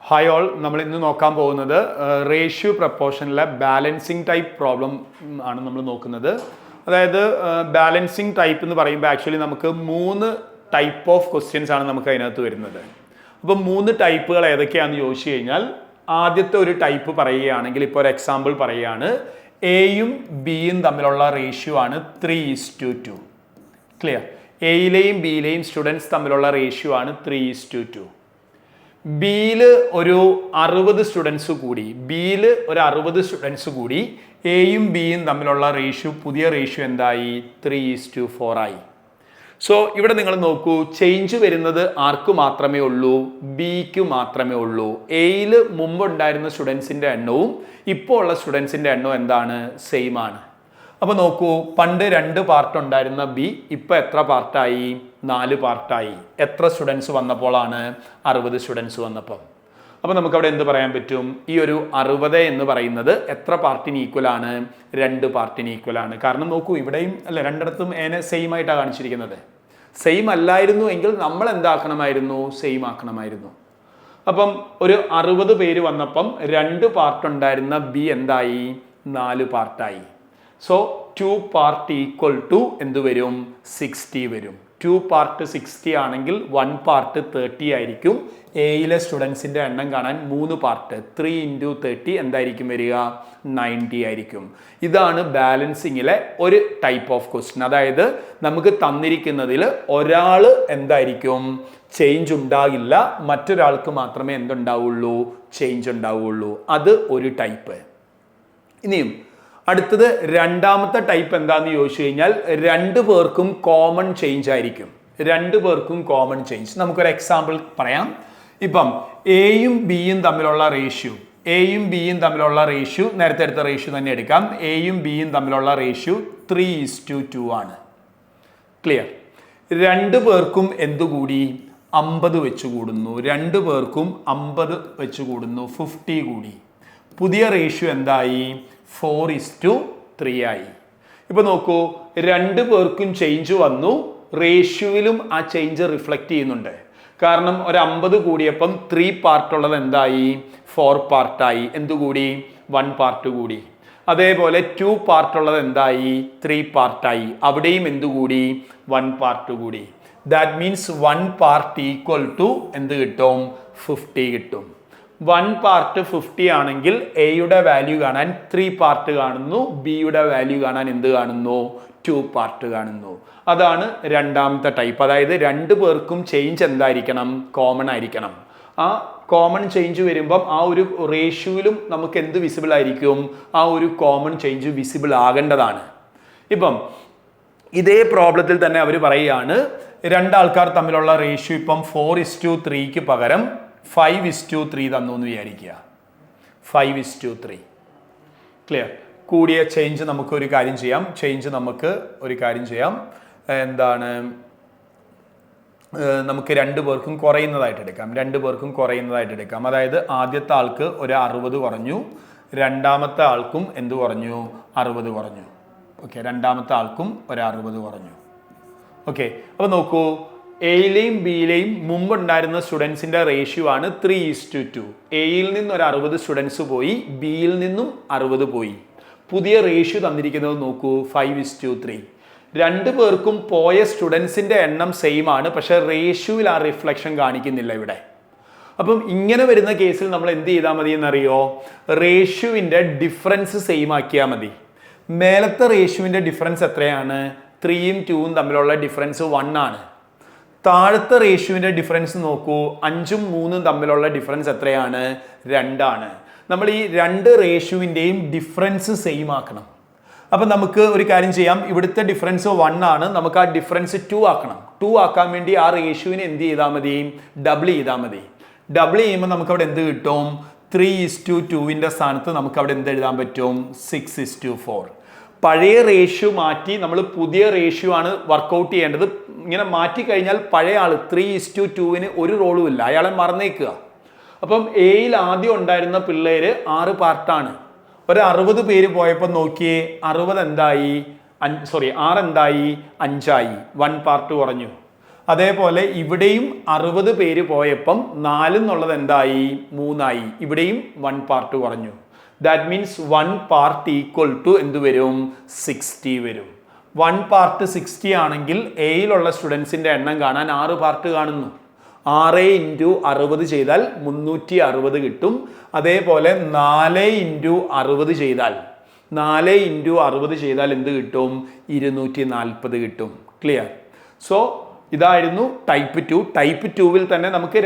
Hi all, നമ്മൾ ഇന്ന് നോക്കാൻ പോകുന്നത് റേഷ്യോ പ്രപ്പോർഷനിലെ ബാലൻസിങ് ടൈപ്പ് പ്രോബ്ലം ആണ് നമ്മൾ നോക്കുന്നത്. അതായത് ബാലൻസിങ് ടൈപ്പ് എന്ന് പറയുമ്പോൾ ആക്ച്വലി നമുക്ക് 3 ടൈപ്പ് ഓഫ് ക്വസ്റ്റ്യൻസ് ആണ് നമുക്ക് അതിനകത്ത് വരുന്നത്. അപ്പം 3 ടൈപ്പുകൾ ഏതൊക്കെയാണെന്ന് ചോദിച്ചു കഴിഞ്ഞാൽ, ആദ്യത്തെ ഒരു ടൈപ്പ് പറയുകയാണെങ്കിൽ, ഇപ്പോൾ ഒരു എക്സാമ്പിൾ പറയുകയാണ്, എയും ബിയും തമ്മിലുള്ള റേഷ്യോ ആണ് 3:2. ക്ലിയർ? എയിലെയും ബിയിലെയും സ്റ്റുഡൻസ് തമ്മിലുള്ള റേഷ്യോ ആണ് 3:2. ബിയിൽ ഒരു 60 സ്റ്റുഡൻസ് കൂടി എയും ബിയും തമ്മിലുള്ള റേഷ്യോ, പുതിയ റേഷ്യോ എന്തായി? 3:4 ആയി. സോ ഇവിടെ നിങ്ങൾ നോക്കൂ, ചേഞ്ച് വരുന്നത് ആർക്ക് മാത്രമേ ഉള്ളൂ? ബിക്ക് മാത്രമേ ഉള്ളൂ. എയിൽ മുമ്പുണ്ടായിരുന്ന സ്റ്റുഡൻസിൻ്റെ എണ്ണവും ഇപ്പോൾ ഉള്ള സ്റ്റുഡൻസിൻ്റെ എണ്ണവും എന്താണ്? സെയിം ആണ്. അപ്പോൾ നോക്കൂ, പണ്ട് 2 പാർട്ട് ഉണ്ടായിരുന്ന ബി ഇപ്പോൾ എത്ര പാർട്ടായി? 4 പാർട്ടായി. എത്ര സ്റ്റുഡൻസ് വന്നപ്പോഴാണ്? 60 സ്റ്റുഡൻസ് വന്നപ്പോൾ. അപ്പോൾ നമുക്കവിടെ എന്ത് പറയാൻ പറ്റും? ഈ ഒരു 60 എന്ന് പറയുന്നത് എത്ര പാർട്ടിന് ഈക്വൽ ആണ്? 2 പാർട്ടിന് ഈക്വൽ ആണ്. കാരണം നോക്കൂ, ഇവിടെയും അല്ല, രണ്ടിടത്തും ഏനെ സെയിം ആയിട്ടാണ് കാണിച്ചിരിക്കുന്നത്. സെയിം അല്ലായിരുന്നു എങ്കിൽ നമ്മൾ എന്താക്കണമായിരുന്നു? സെയിം ആക്കണമായിരുന്നു. അപ്പം ഒരു 60 പേര് വന്നപ്പം 2 പാർട്ട് ഉണ്ടായിരുന്ന ബി എന്തായി? 4 പാർട്ടായി. സോ 2 പാർട്ട് ഈക്വൽ ടു എന്ത് വരും? 60 വരും. 2 പാർട്ട് 60 ആണെങ്കിൽ 1 പാർട്ട് 30 ആയിരിക്കും. എയിലെ സ്റ്റുഡൻസിൻ്റെ എണ്ണം കാണാൻ 3 പാർട്ട്, 3 × 30 എന്തായിരിക്കും വരിക? 90 ആയിരിക്കും. ഇതാണ് ബാലൻസിങ്ങിലെ ഒരു ടൈപ്പ് ഓഫ് ക്വസ്റ്റ്യൻ. അതായത് നമുക്ക് തന്നിരിക്കുന്നതിൽ ഒരാൾ എന്തായിരിക്കും? ചേഞ്ച് ഉണ്ടാകില്ല, മറ്റൊരാൾക്ക് മാത്രമേ എന്തുണ്ടാവുള്ളൂ? ചേഞ്ച് ഉണ്ടാവുള്ളൂ. അത് ഒരു ടൈപ്പ്. ഇനിയും അടുത്തത് രണ്ടാമത്തെ ടൈപ്പ് എന്താന്ന് ചോദിച്ചു കഴിഞ്ഞാൽ, 2 പേർക്കും കോമൺ ചേഞ്ച് ആയിരിക്കും. 2 പേർക്കും കോമൺ ചേഞ്ച്. നമുക്കൊരു എക്സാമ്പിൾ പറയാം. ഇപ്പം എയും ബിയും തമ്മിലുള്ള റേഷ്യോ നേരത്തെ എടുത്ത റേഷ്യോ തന്നെ എടുക്കാം. എയും ബിയും തമ്മിലുള്ള റേഷ്യോ 3:2 ആണ്. ക്ലിയർ? 2 പേർക്കും എന്തുകൂടി? 50 വെച്ച് കൂടുന്നു. 2 പേർക്കും 50 വെച്ച് കൂടുന്നു. 50 കൂടി. പുതിയ റേഷ്യോ എന്തായി? 4:3 ആയി. ഇപ്പൊ നോക്കൂ, 2 പേർക്കും ചേഞ്ച് വന്നു. റേഷ്യോയിലും ആ ചേഞ്ച് റിഫ്ലക്ട് ചെയ്യുന്നുണ്ട്. കാരണം ഒരു 50 കൂടിയപ്പം 3 പാർട്ടുള്ളത് എന്തായി? 4 പാർട്ടായി. എന്തുകൂടി? 1 പാർട്ട് കൂടി. അതേപോലെ 2 പാർട്ടുള്ളത് എന്തായി? 3 പാർട്ടായി. അവിടെയും എന്തുകൂടി? 1 പാർട്ട് കൂടി. That means 1 part equal to എന്ത് കിട്ടും? 50 കിട്ടും. 1 പാർട്ട് 50 ആണെങ്കിൽ എയുടെ വാല്യൂ കാണാൻ 3 പാർട്ട് കാണുന്നു, ബിയുടെ വാല്യൂ കാണാൻ എന്ത് കാണുന്നു? 2 പാർട്ട് കാണുന്നു. അതാണ് രണ്ടാമത്തെ ടൈപ്പ്. അതായത് 2 പേർക്കും ചേഞ്ച് എന്തായിരിക്കണം? കോമൺ ആയിരിക്കണം. ആ കോമൺ ചേഞ്ച് വരുമ്പം ആ ഒരു റേഷ്യോയിലും നമുക്ക് എന്ത് വിസിബിൾ ആയിരിക്കും? ആ ഒരു കോമൺ ചേഞ്ച് വിസിബിൾ ആകേണ്ടതാണ്. ഇപ്പം ഇതേ പ്രോബ്ലത്തിൽ തന്നെ അവർ പറയുകയാണ്, 2 ആൾക്കാർ തമ്മിലുള്ള റേഷ്യോ ഇപ്പം 4:3 പകരം 5:3 തന്നു എന്ന് വിചാരിക്കുക. 5:3. ക്ലിയർ? കൂടിയ ചേഞ്ച് നമുക്ക് ഒരു കാര്യം ചെയ്യാം. എന്താണ്? നമുക്ക് 2 പേർക്കും കുറയുന്നതായിട്ട് എടുക്കാം. അതായത് ആദ്യത്തെ ആൾക്ക് ഒരു 60 കുറഞ്ഞു, രണ്ടാമത്തെ ആൾക്കും എന്ത് കുറഞ്ഞു? 60 കുറഞ്ഞു. ഓക്കെ, രണ്ടാമത്തെ ആൾക്കും ഒരു 60 കുറഞ്ഞു. ഓക്കെ, അപ്പോൾ നോക്കൂ, എയിലെയും ബിയിലെയും മുമ്പുണ്ടായിരുന്ന സ്റ്റുഡൻസിന്റെ റേഷ്യോ ആണ് 3:2. എയിൽ നിന്ന് ഒരു 60 സ്റ്റുഡൻസ് പോയി, ബിയിൽ നിന്നും 60 പോയി. പുതിയ റേഷ്യോ തന്നിരിക്കുന്നത് നോക്കൂ, 5:3. 2 പേർക്കും പോയ സ്റ്റുഡൻസിന്റെ എണ്ണം സെയിം ആണ്, പക്ഷെ റേഷ്യോയിൽ ആ റിഫ്ലക്ഷൻ കാണിക്കുന്നില്ല ഇവിടെ. അപ്പം ഇങ്ങനെ വരുന്ന കേസിൽ നമ്മൾ എന്ത് ചെയ്താൽ മതി എന്നറിയോ? റേഷ്യോവിന്റെ ഡിഫറൻസ് സെയിം ആക്കിയാൽ മതി. മേലത്തെ റേഷ്യോവിന്റെ ഡിഫറൻസ് എത്രയാണ്? 3ഉം 2ഉം തമ്മിലുള്ള ഡിഫറൻസ് 1 ആണ്. താഴത്തെ റേഷ്യോവിന്റെ ഡിഫറൻസ് നോക്കൂ, 5ഉം 3ഉം തമ്മിലുള്ള ഡിഫറൻസ് എത്രയാണ്? 2 ആണ്. നമ്മൾ ഈ 2 റേഷ്യോവിൻ്റെയും ഡിഫറൻസ് സെയിം ആക്കണം. അപ്പം നമുക്ക് ഒരു കാര്യം ചെയ്യാം. ഇവിടുത്തെ ഡിഫറൻസ് 1 ആണ്, നമുക്ക് ആ ഡിഫറൻസ് 2 ആക്കണം. 2 ആക്കാൻ വേണ്ടി ആ റേഷ്യോവിനെ എന്ത് ചെയ്താൽ മതി? ഡബിൾ ചെയ്താൽ മതി. ഡബിൾ ചെയ്യുമ്പോൾ നമുക്ക് അവിടെ എന്ത് കിട്ടും? 3:2ന്റെ സ്ഥാനത്ത് നമുക്ക് അവിടെ എന്ത് എഴുതാൻ പറ്റും? 6:4. പഴയ റേഷ്യോ മാറ്റി നമ്മൾ പുതിയ റേഷ്യോ ആണ് വർക്കൗട്ട് ചെയ്യേണ്ടത്. ഇങ്ങനെ മാറ്റി കഴിഞ്ഞാൽ പഴയ ആൾ 3:2ന് ഒരു റോളും ഇല്ല, അയാളെ മറന്നേക്കുക. അപ്പം എയിൽ ആദ്യം ഉണ്ടായിരുന്ന പിള്ളേര് 6 പാർട്ടാണ്. ഒരു 60 പേര് പോയപ്പോൾ നോക്കിയേ, 60 എന്തായി? 6 എന്തായി? 5 ആയി. 1 പാർട്ട് കുറഞ്ഞു. അതേപോലെ ഇവിടെയും 60 പേര് പോയപ്പം 4 എന്നുള്ളത് എന്തായി 3 ആയി. ഇവിടെയും 1 പാർട്ട് കുറഞ്ഞു. That means 1 part equal to എന്ത് വരും 60 വരും. 1 പാർട്ട് 60 ആണെങ്കിൽ എയിലുള്ള സ്റ്റുഡൻസിന്റെ എണ്ണം കാണാൻ 6 പാർട്ട് കാണുന്നു. 6 ഇൻറ്റു 60 ചെയ്താൽ 360 കിട്ടും. അതേപോലെ 4 ഇൻറ്റു 60 ചെയ്താൽ 4 ഇൻറ്റു 60 ചെയ്താൽ എന്ത് കിട്ടും 240 കിട്ടും. ക്ലിയർ? സോ ഇതായിരുന്നു ടൈപ്പ് 2. ടൈപ്പ് 2വിൽ തന്നെ നമുക്ക്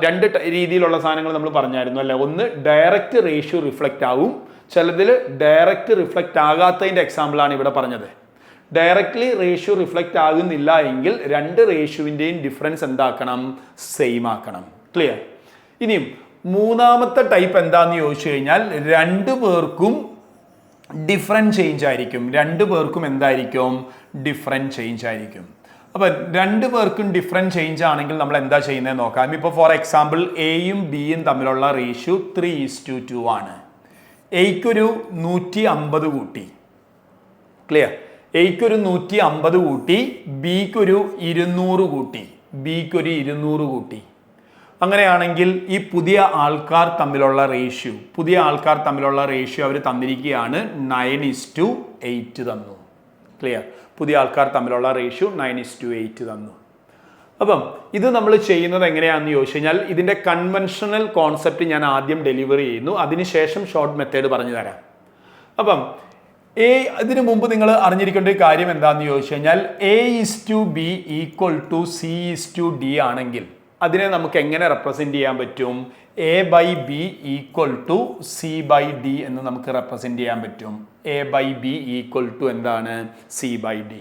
രണ്ട് രീതിയിലുള്ള സാധനങ്ങൾ നമ്മൾ പറഞ്ഞായിരുന്നു അല്ലെ. ഒന്ന് ഡയറക്റ്റ് റേഷ്യോ റിഫ്ലക്റ്റ് ആവും, ചിലതിൽ ഡയറക്റ്റ് റിഫ്ലക്റ്റ് ആകാത്തതിൻ്റെ എക്സാമ്പിളാണ് ഇവിടെ പറഞ്ഞത്. ഡയറക്റ്റ്ലി റേഷ്യോ റിഫ്ലക്റ്റ് ആകുന്നില്ല എങ്കിൽ രണ്ട് റേഷ്യോവിൻ്റെയും ഡിഫറൻസ് എന്താക്കണം സെയിം ആക്കണം. ക്ലിയർ? ഇനിയും മൂന്നാമത്തെ ടൈപ്പ് എന്താണെന്ന് ചോദിച്ചു കഴിഞ്ഞാൽ രണ്ടു പേർക്കും ഡിഫറൻറ്റ് ചേഞ്ച് ആയിരിക്കും. രണ്ടു പേർക്കും എന്തായിരിക്കും ഡിഫറൻറ്റ് ചേഞ്ച് ആയിരിക്കും. അപ്പം രണ്ടു പേർക്കും ഡിഫറൻറ്റ് ചേഞ്ച് ആണെങ്കിൽ നമ്മൾ എന്താ ചെയ്യുന്നത് നോക്കാം. ഇപ്പോൾ ഫോർ എക്സാമ്പിൾ എയും ബിയും തമ്മിലുള്ള റേഷ്യോ 3:2 ആണ്. എയ്ക്കൊരു 150 കൂട്ടി. ക്ലിയർ? എയ്ക്കൊരു 150 കൂട്ടി, ബിക്കൊരു 200 കൂട്ടി, ബിക്കൊരു 200 കൂട്ടി. അങ്ങനെയാണെങ്കിൽ ഈ പുതിയ ആൾക്കാർ തമ്മിലുള്ള റേഷ്യോ അവർ തന്നിരിക്കുകയാണ് 9:8 തന്നു. ക്ലിയർ? പുതിയ ആൾക്കാർ തമ്മിലുള്ള റേഷ്യോ 9:8 തന്നു. അപ്പം ഇത് നമ്മൾ ചെയ്യുന്നത് എങ്ങനെയാണെന്ന് ചോദിച്ചു കഴിഞ്ഞാൽ ഇതിൻ്റെ കൺവെൻഷണൽ കോൺസെപ്റ്റ് ഞാൻ ആദ്യം ഡെലിവറി ചെയ്യുന്നു, അതിനുശേഷം ഷോർട്ട് മെത്തേഡ് പറഞ്ഞു തരാം. അപ്പം ഇതിനു മുമ്പ് നിങ്ങൾ അറിഞ്ഞിരിക്കേണ്ട ഒരു കാര്യം എന്താണെന്ന് ചോദിച്ചു കഴിഞ്ഞാൽ A:B = C:D ആണെങ്കിൽ അതിനെ നമുക്ക് എങ്ങനെ റെപ്രസെൻറ്റ് ചെയ്യാൻ പറ്റും? A/B = C/D എന്ന് നമുക്ക് റെപ്രസെൻറ്റ് ചെയ്യാൻ പറ്റും. A/B = എന്താണ് C/D.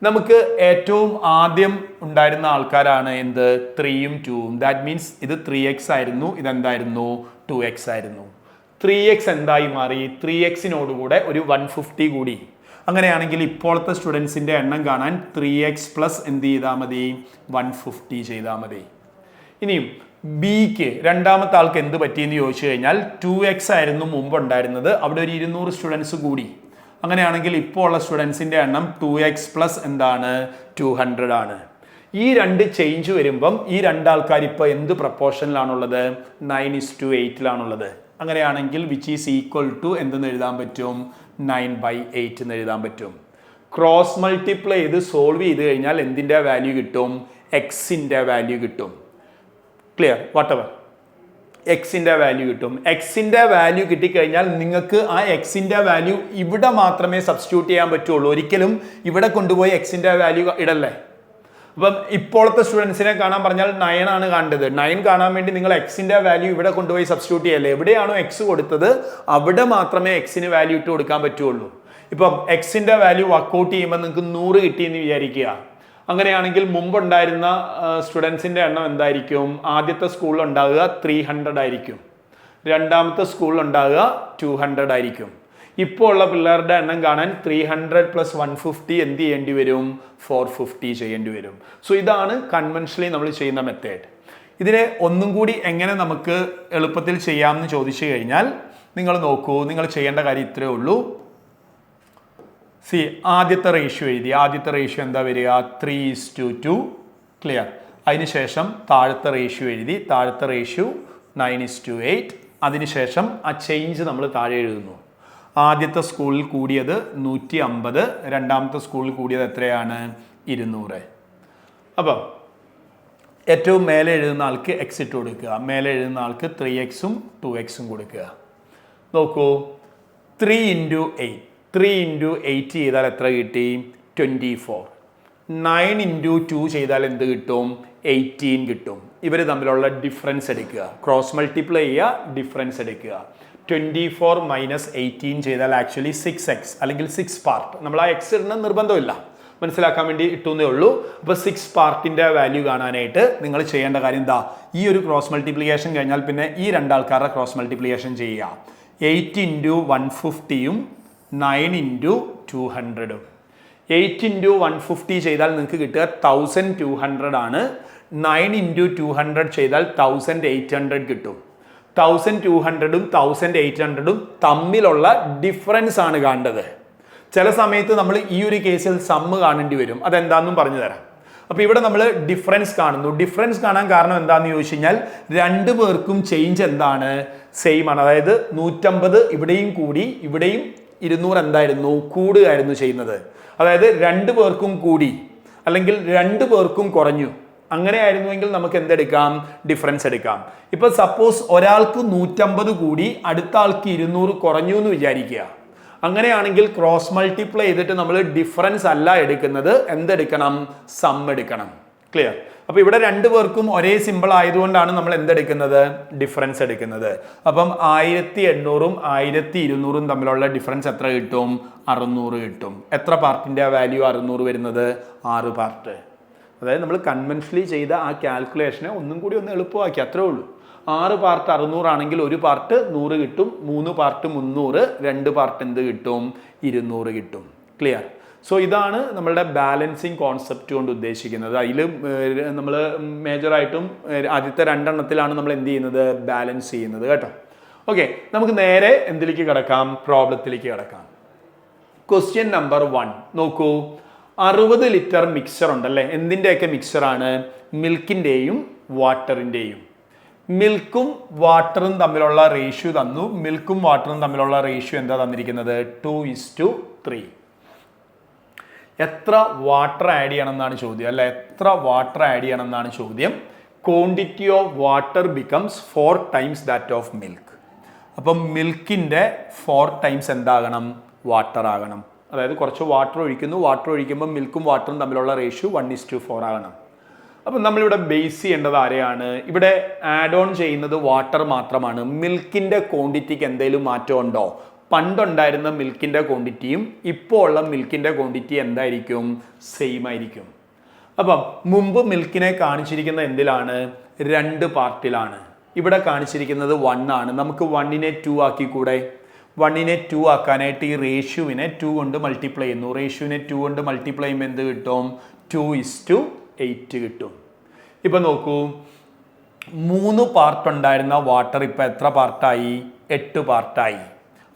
നമുക്ക് ഏറ്റവും ആദ്യം ഉണ്ടായിരുന്ന ആൾക്കാരാണ് എന്ത് 3ഉം 2ഉം. ദാറ്റ് മീൻസ് ഇത് 3x ആയിരുന്നു, ഇതെന്തായിരുന്നു 2x ആയിരുന്നു. 3x എന്തായി മാറി? 3xനോടുകൂടെ ഒരു 150 കൂടി. അങ്ങനെയാണെങ്കിൽ ഇപ്പോഴത്തെ സ്റ്റുഡൻസിൻ്റെ എണ്ണം കാണാൻ 3x പ്ലസ് എന്ത് ചെയ്താൽ മതി 150 ചെയ്താൽ മതി. ഇനിയും ബിക്ക് രണ്ടാമത്തെ ആൾക്ക് എന്ത് പറ്റിയെന്ന് ചോദിച്ചു കഴിഞ്ഞാൽ 2x ആയിരുന്നു മുമ്പ് ഉണ്ടായിരുന്നത്, അവിടെ ഒരു 200 സ്റ്റുഡൻസ് കൂടി. അങ്ങനെയാണെങ്കിൽ ഇപ്പോൾ ഉള്ള സ്റ്റുഡൻസിൻ്റെ എണ്ണം 2x പ്ലസ് എന്താണ് 200 ആണ്. ഈ രണ്ട് ചേഞ്ച് വരുമ്പം ഈ രണ്ടാൾക്കാർ ഇപ്പോൾ എന്ത് പ്രപ്പോർഷനിലാണുള്ളത് 9:8 അങ്ങനെയാണെങ്കിൽ വിച്ച് ഈസ് ഈക്വൽ ടു എന്തെന്ന് എഴുതാൻ പറ്റും 9/8 എന്ന് എഴുതാൻ പറ്റും. ക്രോസ് മൾട്ടിപ്ലൈ ചെയ്ത് സോൾവ് ചെയ്ത് കഴിഞ്ഞാൽ എന്തിൻ്റെ വാല്യൂ കിട്ടും? എക്സിൻ്റെ വാല്യൂ കിട്ടും. ക്ലിയർ? വാട്ടെവർ എക്സിൻ്റെ വാല്യൂ കിട്ടും. എക്സിൻ്റെ വാല്യൂ കിട്ടിക്കഴിഞ്ഞാൽ നിങ്ങൾക്ക് ആ എക്സിൻ്റെ വാല്യൂ ഇവിടെ മാത്രമേ സബ്സ്റ്റിറ്റ്യൂട്ട് ചെയ്യാൻ പറ്റുള്ളൂ. ഒരിക്കലും ഇവിടെ കൊണ്ടുപോയി എക്സിൻ്റെ വാല്യൂ ഇടല്ലേ. അപ്പം ഇപ്പോഴത്തെ സ്റ്റുഡൻസിനെ കാണാൻ പറഞ്ഞാൽ 9 ആണ് കാണേണ്ടത്. 9 കാണാൻ വേണ്ടി നിങ്ങൾ എക്സിൻ്റെ വാല്യൂ ഇവിടെ കൊണ്ടുപോയി സബ്സ്റ്റിറ്റ്യൂട്ട് ചെയ്യല്ലേ. എവിടെയാണോ എക്സ് കൊടുത്തത് അവിടെ മാത്രമേ എക്സിന് വാല്യൂ ഇട്ട് കൊടുക്കാൻ പറ്റുള്ളൂ. ഇപ്പം എക്സിൻ്റെ വാല്യൂ വർക്കൗട്ട് ചെയ്യുമ്പോൾ നിങ്ങൾക്ക് 100 കിട്ടിയെന്ന് വിചാരിക്കുക. അങ്ങനെയാണെങ്കിൽ മുമ്പുണ്ടായിരുന്ന സ്റ്റുഡൻസിൻ്റെ എണ്ണം എന്തായിരിക്കും? ആദ്യത്തെ സ്കൂളിൽ ഉണ്ടാകുക 300 ആയിരിക്കും, രണ്ടാമത്തെ സ്കൂളിൽ ഉണ്ടാകുക 200 ആയിരിക്കും. ഇപ്പോൾ ഉള്ള പിള്ളേരുടെ എണ്ണം കാണാൻ 300 + 150 എന്ത് ചെയ്യേണ്ടി വരും? 450 ചെയ്യേണ്ടി വരും. സോ ഇതാണ് കൺവെൻഷനലി നമ്മൾ ചെയ്യുന്ന മെത്തേഡ്. ഇതിനെ ഒന്നും കൂടി എങ്ങനെ നമുക്ക് എളുപ്പത്തിൽ ചെയ്യാമെന്ന് ചോദിച്ചു കഴിഞ്ഞാൽ നിങ്ങൾ നോക്കൂ, നിങ്ങൾ ചെയ്യേണ്ട കാര്യം ഇത്രയേ ഉള്ളൂ. ആദ്യത്തെ റേഷ്യോ എഴുതി. ആദ്യത്തെ റേഷ്യോ എന്താ വരിക? 3:2. ക്ലിയർ? അതിനുശേഷം താഴത്തെ റേഷ്യോ എഴുതി. താഴത്തെ റേഷ്യോ 9:8. അതിനുശേഷം ആ ചേഞ്ച് നമ്മൾ താഴെ എഴുതുന്നു. ആദ്യത്തെ സ്കൂളിൽ കൂടിയത് 150, രണ്ടാമത്തെ സ്കൂളിൽ കൂടിയത് എത്രയാണ്? 200. അപ്പം ഏറ്റവും മേലെ എഴുതുന്ന ആൾക്ക് എക്സ് ഇട്ട് കൊടുക്കുക, മേലെ എഴുതുന്ന ആൾക്ക് 3xഉം 2xഉം കൊടുക്കുക. നോക്കൂ, 3 × 8 ചെയ്താൽ എത്ര കിട്ടി? 24. 9 × 2 ചെയ്താൽ എന്ത് കിട്ടും? 18 കിട്ടും. ഇവർ തമ്മിലുള്ള ഡിഫറൻസ് എടുക്കുക, ക്രോസ് മൾട്ടിപ്ലൈ ചെയ്യുക, ഡിഫറൻസ് എടുക്കുക. 24 - 18 ചെയ്താൽ ആക്ച്വലി 6x അല്ലെങ്കിൽ 6 പാർട്ട്. നമ്മൾ ആ എക്സ് ഇടുന്ന നിർബന്ധമില്ല, മനസ്സിലാക്കാൻ വേണ്ടി ഇട്ടുന്നേ ഉള്ളൂ. അപ്പോൾ 6 പാർട്ടിൻ്റെ വാല്യൂ കാണാനായിട്ട് നിങ്ങൾ ചെയ്യേണ്ട കാര്യം എന്താ? ഈ ഒരു ക്രോസ് മൾട്ടിപ്ലിക്കേഷൻ കഴിഞ്ഞാൽ പിന്നെ ഈ രണ്ടാൾക്കാരുടെ ക്രോസ് മൾട്ടിപ്ലിക്കേഷൻ ചെയ്യുക. 8 × 150ഉം 9 × 200. 8 × 150 ചെയ്താൽ നിങ്ങൾക്ക് കിട്ടുക 1200 ആണ്. 9 × 200 ചെയ്താൽ 1800 കിട്ടും. 1200ഉം 1800ഉം തമ്മിലുള്ള ഡിഫറൻസ് ആണ് കാണേണ്ടത്. ചില സമയത്ത് നമ്മൾ ഈ ഒരു കേസിൽ സമ്മ് കാണേണ്ടി വരും. അതെന്താണെന്നും പറഞ്ഞു തരാം. അപ്പോൾ ഇവിടെ നമ്മൾ ഡിഫറൻസ് കാണുന്നു. ഡിഫറൻസ് കാണാൻ കാരണം എന്താണെന്ന് ചോദിച്ചു കഴിഞ്ഞാൽ രണ്ടു പേർക്കും ചേഞ്ച് എന്താണ്? സെയിം ആണ്. അതായത് 150 ഇവിടെയും കൂടി, ഇവിടെയും 200 എന്തായിരുന്നു? കൂടുകയായിരുന്നു ചെയ്യുന്നത്. അതായത് രണ്ടു പേർക്കും കൂടി അല്ലെങ്കിൽ രണ്ടു പേർക്കും കുറഞ്ഞു. അങ്ങനെ ആയിരുന്നുവെങ്കിൽ നമുക്ക് എന്തെടുക്കാം? ഡിഫറൻസ് എടുക്കാം. ഇപ്പൊ സപ്പോസ് ഒരാൾക്ക് 150 കൂടി അടുത്ത ആൾക്ക് 200 കുറഞ്ഞു എന്ന് വിചാരിക്കുക. അങ്ങനെയാണെങ്കിൽ ക്രോസ് മൾട്ടിപ്ലൈ ചെയ്തിട്ട് നമ്മൾ ഡിഫറൻസ് അല്ല എടുക്കുന്നത്, എന്തെടുക്കണം? സം എടുക്കണം. ക്ലിയർ? അപ്പൊ ഇവിടെ രണ്ടു പേർക്കും ഒരേ സിമ്പിൾ ആയതുകൊണ്ടാണ് നമ്മൾ എന്തെടുക്കുന്നത്? ഡിഫറൻസ് എടുക്കുന്നത്. അപ്പം 1800ഉം 1200ഉം തമ്മിലുള്ള ഡിഫറൻസ് എത്ര കിട്ടും? 600 കിട്ടും. എത്ര പാർട്ടിന്റെ വാല്യൂ 600 വരുന്നത്? 6 പാർട്ട്. അതായത് നമ്മൾ കൺവെൻഷനലി ചെയ്ത ആ കാൽക്കുലേഷനെ ഒന്നും കൂടി ഒന്ന് എളുപ്പമാക്കി, അത്രേ ഉള്ളൂ. 6 പാർട്ട് 600 ആണെങ്കിൽ ഒരു പാർട്ട് 100 കിട്ടും, 3 പാർട്ട് 300, 2 പാർട്ട് എന്ത് കിട്ടും? 200 കിട്ടും. ക്ലിയർ? സോ ഇതാണ് നമ്മളുടെ ബാലൻസിങ് കോൺസെപ്റ്റ് കൊണ്ട് ഉദ്ദേശിക്കുന്നത്. അതിൽ നമ്മൾ മേജറായിട്ടും ആദ്യത്തെ 2 എണ്ണത്തിലാണ് നമ്മൾ എന്ത് ചെയ്യുന്നത്? ബാലൻസ് ചെയ്യുന്നത് കേട്ടോ. ഓക്കെ, നമുക്ക് നേരെ എന്തിലേക്ക് കിടക്കാം? പ്രോബ്ലത്തിലേക്ക് കിടക്കാം. ക്വസ്റ്റ്യൻ നമ്പർ 1 നോക്കൂ. 60 ലിറ്റർ മിക്സർ ഉണ്ടല്ലേ. എന്തിൻ്റെയൊക്കെ മിക്സറാണ്? മിൽക്കിൻ്റെയും വാട്ടറിൻ്റെയും. മിൽക്കും വാട്ടറും തമ്മിലുള്ള റേഷ്യോ തന്നു. മിൽക്കും വാട്ടറും തമ്മിലുള്ള റേഷ്യോ എന്താ തന്നിരിക്കുന്നത്? 2:3. എത്ര വാട്ടർ ആഡ് ചെയ്യണം എന്നാണ് ചോദ്യം അല്ലെ? എത്ര വാട്ടർ ആഡ് ചെയ്യണം എന്നാണ് ചോദ്യം. Quantity of water becomes 4 times that of milk. അപ്പം മിൽക്കിൻ്റെ 4 ടൈംസ് എന്താകണം? വാട്ടർ ആകണം. അതായത് കുറച്ച് വാട്ടർ ഒഴിക്കുന്നു, വാട്ടർ ഒഴിക്കുമ്പോൾ മിൽക്കും വാട്ടറും തമ്മിലുള്ള റേഷ്യോ 1:4 ആകണം. അപ്പം നമ്മളിവിടെ ബേസ് ചെയ്യേണ്ടത് ആരെയാണ്? ഇവിടെ ആഡ് ഓൺ ചെയ്യുന്നത് വാട്ടർ മാത്രമാണ്. മിൽക്കിൻ്റെ ക്വാണ്ടിറ്റിക്ക് എന്തെങ്കിലും മാറ്റം ഉണ്ടോ? പണ്ടുണ്ടായിരുന്ന മിൽക്കിൻ്റെ ക്വാണ്ടിറ്റിയും ഇപ്പോൾ ഉള്ള മിൽക്കിൻ്റെ ക്വാണ്ടിറ്റി എന്തായിരിക്കും? സെയിം ആയിരിക്കും. അപ്പം മുമ്പ് മിൽക്കിനെ കാണിച്ചിരിക്കുന്ന എന്തിലാണ്? 2 പാർട്ടിലാണ്. ഇവിടെ കാണിച്ചിരിക്കുന്നത് 1 ആണ്. നമുക്ക് 1നെ 2 ആക്കി കൂടെ? 1നെ 2 ആക്കാനായിട്ട് ഈ റേഷ്യോവിനെ 2 കൊണ്ട് മൾട്ടിപ്ലൈ ചെയ്യുന്നു. റേഷ്യോവിനെ 2 കൊണ്ട് മൾട്ടിപ്ലൈ ചെയ്യുമ്പോൾ എന്ത് കിട്ടും? 2:8 കിട്ടും. ഇപ്പൊ നോക്കൂ, 3 പാർട്ട് ഉണ്ടായിരുന്ന വാട്ടർ ഇപ്പൊ എത്ര പാർട്ടായി? 8 പാർട്ടായി.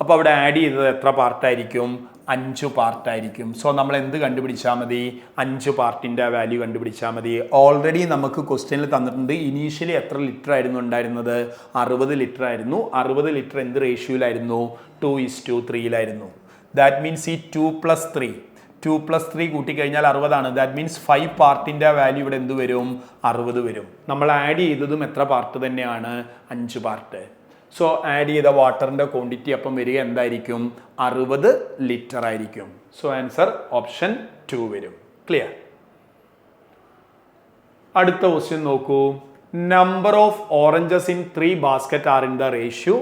അപ്പോൾ അവിടെ ആഡ് ചെയ്തത് എത്ര പാർട്ടായിരിക്കും? 5 പാർട്ടായിരിക്കും. സോ നമ്മൾ എന്ത് കണ്ടുപിടിച്ചാൽ മതി? 5 പാർട്ടിൻ്റെ വാല്യൂ കണ്ടുപിടിച്ചാൽ മതി. ഓൾറെഡി നമുക്ക് ക്വസ്റ്റ്യനിൽ തന്നിട്ടുണ്ട്. ഇനീഷ്യലി എത്ര ലിറ്റർ ആയിരുന്നു ഉണ്ടായിരുന്നത്? 60 ലിറ്റർ ആയിരുന്നു. 60 ലിറ്റർ എന്ത് റേഷ്യോയിലായിരുന്നു? 2:3 ദാറ്റ് മീൻസ് ഈ 2 + 3 കൂട്ടിക്കഴിഞ്ഞാൽ 60 ദാറ്റ് മീൻസ് 5 പാർട്ടിൻ്റെ വാല്യൂ ഇവിടെ എന്ത് വരും? 60 വരും. നമ്മൾ ആഡ് ചെയ്തതും എത്ര പാർട്ട് തന്നെയാണ്? 5 പാർട്ട്. സോ ആഡ് ചെയ്ത വാട്ടറിൻ്റെ ക്വാണ്ടിറ്റി അപ്പം വരിക എന്തായിരിക്കും? 60 ലിറ്റർ ആയിരിക്കും. സോ ആൻസർ ഓപ്ഷൻ 2 വരും. ക്ലിയർ? അടുത്ത ക്വസ്റ്റ്യൻ നോക്കൂ. Number of oranges in 3 basket are in the ratio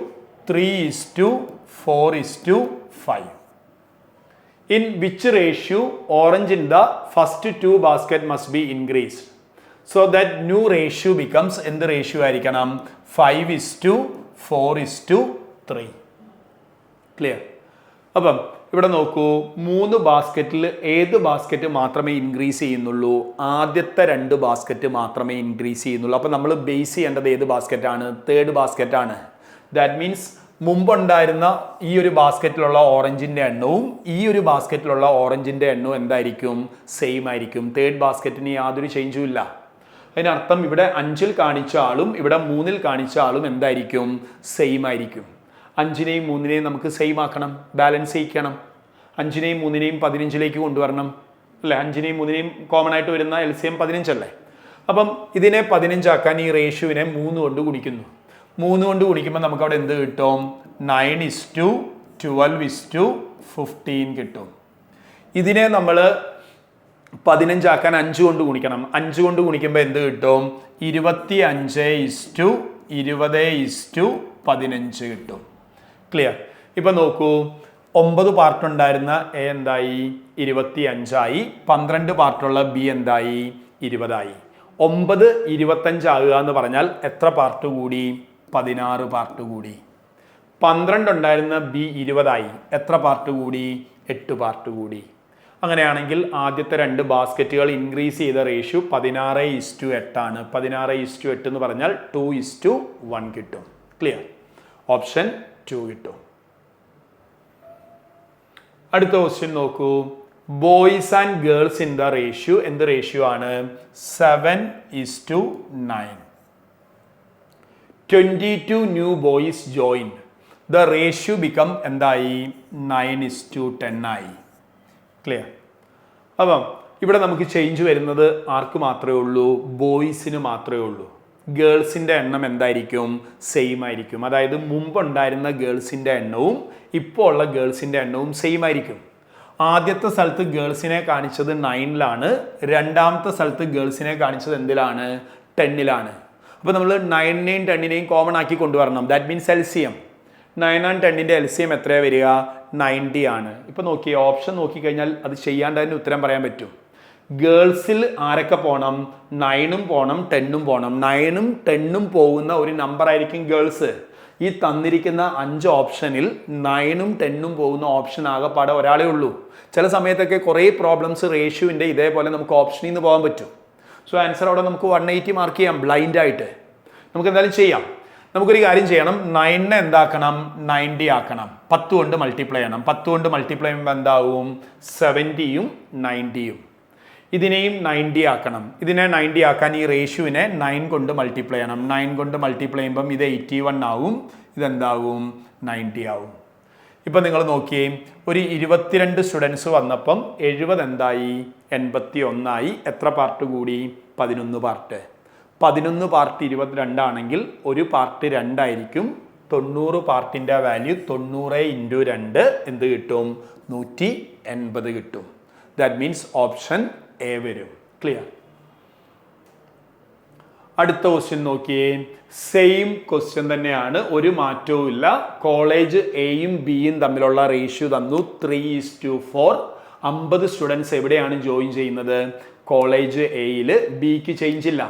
3:4:5. In which ratio orange in the first 2 basket must be increased so that new ratio becomes എന്ത് ratio ആയിരിക്കണം? 5:4:3. Clear? അപ്പം ഇവിടെ നോക്കൂ, 3 ബാസ്ക്കറ്റിൽ ഏത് basket മാത്രമേ ഇൻക്രീസ് ചെയ്യുന്നുള്ളൂ? ആദ്യത്തെ 2 ബാസ്ക്കറ്റ് മാത്രമേ ഇൻക്രീസ് ചെയ്യുന്നുള്ളൂ. അപ്പം നമ്മൾ ബേസ് ചെയ്യേണ്ടത് ഏത് ബാസ്ക്കറ്റാണ്? 3rd ബാസ്ക്കറ്റാണ്. ദാറ്റ് മീൻസ് മുമ്പുണ്ടായിരുന്ന ഈ ഒരു ബാസ്ക്കറ്റിലുള്ള ഓറഞ്ചിൻ്റെ എണ്ണവും ഈ ഒരു ബാസ്ക്കറ്റിലുള്ള ഓറഞ്ചിൻ്റെ എണ്ണവും എന്തായിരിക്കും? സെയിം ആയിരിക്കും. 3rd ബാസ്ക്കറ്റിന് യാതൊരു ചേഞ്ചും ഇല്ല. അതിനർത്ഥം ഇവിടെ 5ൽ കാണിച്ച ആളും ഇവിടെ 3ൽ കാണിച്ച ആളും എന്തായിരിക്കും? സെയിം ആയിരിക്കും. 5നെയും 3നെയും നമുക്ക് സെയിം ആക്കണം, ബാലൻസ് ചെയ്യിക്കണം. 5നെയും 3നെയും 15ലേക്ക് കൊണ്ടുവരണം അല്ലേ? 5നെയും 3നെയും കോമൺ ആയിട്ട് വരുന്ന LCM 15 അല്ലേ? അപ്പം ഇതിനെ 15 ആക്കാൻ ഈ റേഷ്യോവിനെ 3 കൊണ്ട് ഗുണിക്കുന്നു. 3 കൊണ്ട് ഗുണിക്കുമ്പോൾ നമുക്ക് അവിടെ എന്ത് കിട്ടും? 9:12:15 കിട്ടും. ഇതിനെ നമ്മൾ 15 ആക്കാൻ 5 കൊണ്ട് ഗുണിക്കണം. 5 കൊണ്ട് ഗുണിക്കുമ്പോൾ എന്ത് കിട്ടും? 25:20:15 കിട്ടും. ക്ലിയർ? ഇപ്പൊ നോക്കൂ, 9 പാർട്ട് ഉണ്ടായിരുന്ന എ എന്തായി? 25 ആയി. 12 പാർട്ടുള്ള ബി എന്തായി? 20 ആയി. 9 25 ആകുക എന്ന് പറഞ്ഞാൽ എത്ര പാർട്ട് കൂടി? 16 പാർട്ട് കൂടി. 12 ഉണ്ടായിരുന്ന ബി 20 ആയി. എത്ര പാർട്ട് കൂടി? 8 പാർട്ട് കൂടി. അങ്ങനെയാണെങ്കിൽ ആദ്യത്തെ 2 ബാസ്ക്കറ്റുകൾ ഇൻക്രീസ് ചെയ്ത റേഷ്യോ 16:8 ആണ്. 16:8 എന്ന് പറഞ്ഞാൽ 2:1 കിട്ടും. ക്ലിയർ? ഓപ്ഷൻ 2 കിട്ടും. അടുത്ത ക്വസ്റ്റ്യൻ നോക്കൂ. Boys and girls in the ratio എന്ത് റേഷ്യോ ആണ്? 7:9. 22 new boys join. The ratio become എന്തായി? 9:10 ആയി. ക്ലിയർ? അപ്പം ഇവിടെ നമുക്ക് ചേഞ്ച് വരുന്നത് ആർക്ക് മാത്രമേ ഉള്ളൂ? ബോയ്സിന് മാത്രമേ ഉള്ളൂ. ഗേൾസിൻ്റെ എണ്ണം എന്തായിരിക്കും? സെയിം ആയിരിക്കും. അതായത് മുമ്പ് ഉണ്ടായിരുന്ന ഗേൾസിൻ്റെ എണ്ണവും ഇപ്പോൾ ഉള്ള ഗേൾസിൻ്റെ എണ്ണവും സെയിം ആയിരിക്കും. ആദ്യത്തെ സ്ഥലത്ത് ഗേൾസിനെ കാണിച്ചത് 9ലാണ്, രണ്ടാമത്തെ സ്ഥലത്ത് ഗേൾസിനെ കാണിച്ചത് എന്തിലാണ്? 10ലാണ്. അപ്പോൾ നമ്മൾ 9നെയും 10നെയും കോമൺ ആക്കി കൊണ്ടുവരണം. That means LCM. 9 and 10ന്റെ എൽസിയം എത്രയാണ് വരിക? 90 ആണ്. ഇപ്പോൾ നോക്കിയേ, ഓപ്ഷൻ നോക്കിക്കഴിഞ്ഞാൽ അത് ചെയ്യാണ്ട് തന്നെ ഉത്തരം പറയാൻ പറ്റും. ഗേൾസിൽ ആരൊക്കെ പോകണം? 9ഉം പോകണം, 10ഉം പോകണം. 9ഉം 10ഉം പോകുന്ന ഒരു നമ്പർ ആയിരിക്കും ഗേൾസ്. ഈ തന്നിരിക്കുന്ന 5 ഓപ്ഷനിൽ 9ഉം 10ഉം പോകുന്ന ഓപ്ഷൻ ആകെപ്പാടെ ഒരാളേ ഉള്ളൂ. ചില സമയത്തൊക്കെ കുറേ പ്രോബ്ലംസ് റേഷ്യോവിൻ്റെ ഇതേപോലെ നമുക്ക് ഓപ്ഷനിൽ നിന്ന് പോകാൻ പറ്റും. സോ ആൻസർ അവിടെ നമുക്ക് 180 മാർക്ക് ചെയ്യാം ബ്ലൈൻഡ് ആയിട്ട്. നമുക്ക് എന്തായാലും ചെയ്യാം. നമുക്കൊരു കാര്യം ചെയ്യണം. 9നെ എന്താക്കണം? 90 ആക്കണം. 10 കൊണ്ട് മൾട്ടിപ്ലൈ ചെയ്യണം. 10 കൊണ്ട് മൾട്ടിപ്ലൈ ചെയ്യുമ്പോൾ എന്താവും? 70യും 90യും. ഇതിനെയും 90 ആക്കണം. ഇതിനെ 90 ആക്കാൻ ഈ റേഷ്യോവിനെ 9 കൊണ്ട് മൾട്ടിപ്ലൈ ചെയ്യണം. 9 കൊണ്ട് മൾട്ടിപ്ലൈ ചെയ്യുമ്പം ഇത് 81 ആവും, ഇതെന്താവും? 90 ആവും. ഇപ്പം നിങ്ങൾ നോക്കിയേ, ഒരു 22 സ്റ്റുഡൻസ് വന്നപ്പം 70 എന്തായി? 81 ആയി. എത്ര പാർട്ട് കൂടി? 11 പാർട്ട്. 11 പാർട്ട് 22 ആണെങ്കിൽ ഒരു പാർട്ട് 2 ആയിരിക്കും. 90 പാർട്ടിൻ്റെ വാല്യൂ 90 × 2 എന്ത് കിട്ടും? 180 കിട്ടും. ദാറ്റ് മീൻസ് ഓപ്ഷൻ എ വരും. ക്ലിയർ? അടുത്ത ക്വസ്റ്റ്യൻ നോക്കിയേ. സെയിം ക്വസ്റ്റ്യൻ തന്നെയാണ്, ഒരു മാറ്റവും ഇല്ല. കോളേജ് എയും ബിയും തമ്മിലുള്ള റേഷ്യോ തന്നു 3:4. 50 സ്റ്റുഡൻസ് എവിടെയാണ് ജോയിൻ ചെയ്യുന്നത്? കോളേജ് എയിൽ. ബിക്ക് ചേഞ്ച് ഇല്ല.